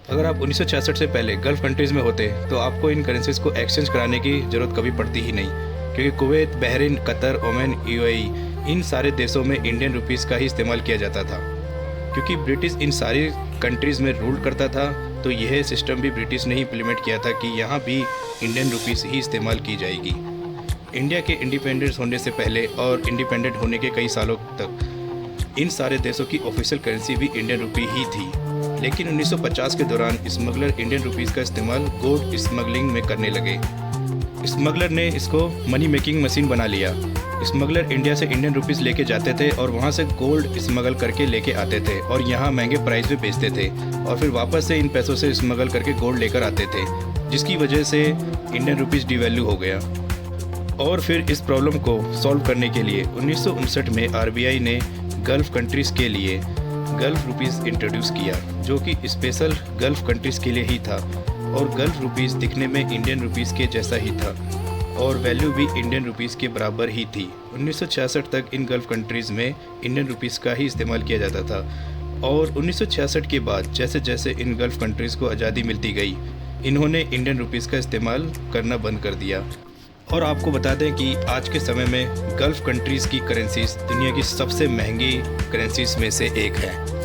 अगर आप 1966 से पहले गल्फ़ कंट्रीज़ में होते तो आपको इन करेंसीज़ को एक्सचेंज कराने की ज़रूरत कभी पड़ती ही नहीं, क्योंकि Kuwait, Bahrain, Qatar, Oman, UAE इन सारे देशों में इंडियन रुपीस का ही इस्तेमाल किया जाता था। क्योंकि ब्रिटिश इन सारी कंट्रीज़ में रूल करता था, तो यह सिस्टम भी ब्रिटिश ने ही इम्प्लीमेंट किया था कि यहाँ भी इंडियन रुपीस ही इस्तेमाल की जाएगी। इंडिया के इंडिपेंडेंस होने से पहले और इंडिपेंडेंट होने के कई सालों तक इन सारे देशों की ऑफिशियल करेंसी भी इंडियन रुपी ही थी। लेकिन 1950 के दौरान स्मगलर इंडियन रुपीस का इस्तेमाल गोल्ड स्मगलिंग में करने लगे। स्मगलर ने इसको मनी मेकिंग मशीन बना लिया। स्मगलर इंडिया से इंडियन रुपीस लेके जाते थे और वहाँ से गोल्ड स्मगल करके लेके आते थे और यहाँ महंगे प्राइस पे बेचते थे और फिर वापस से इन पैसों से स्मगल करके गोल्ड लेकर आते थे, जिसकी वजह से इंडियन रुपीस डिवैल्यू हो गया। और फिर इस प्रॉब्लम को सॉल्व करने के लिए 1959 में आरबीआई ने गल्फ़ कंट्रीज़ के लिए गल्फ़ रुपीस इंट्रोड्यूस किया, जो कि स्पेशल गल्फ़ कंट्रीज़ के लिए ही था। और गल्फ़ रुपीस दिखने में इंडियन रुपीस के जैसा ही था और वैल्यू भी इंडियन रुपीस के बराबर ही थी। 1966 तक इन गल्फ़ कंट्रीज़ में इंडियन रुपीस का ही इस्तेमाल किया जाता था और 1966 के बाद जैसे जैसे इन गल्फ़ कंट्रीज़ को आज़ादी मिलती गई, इन्होंने इंडियन रुपीस का इस्तेमाल करना बंद कर दिया। और आपको बता दें कि आज के समय में गल्फ़ कंट्रीज़ की करेंसीज़ दुनिया की सबसे महंगी करेंसीज़ में से एक है।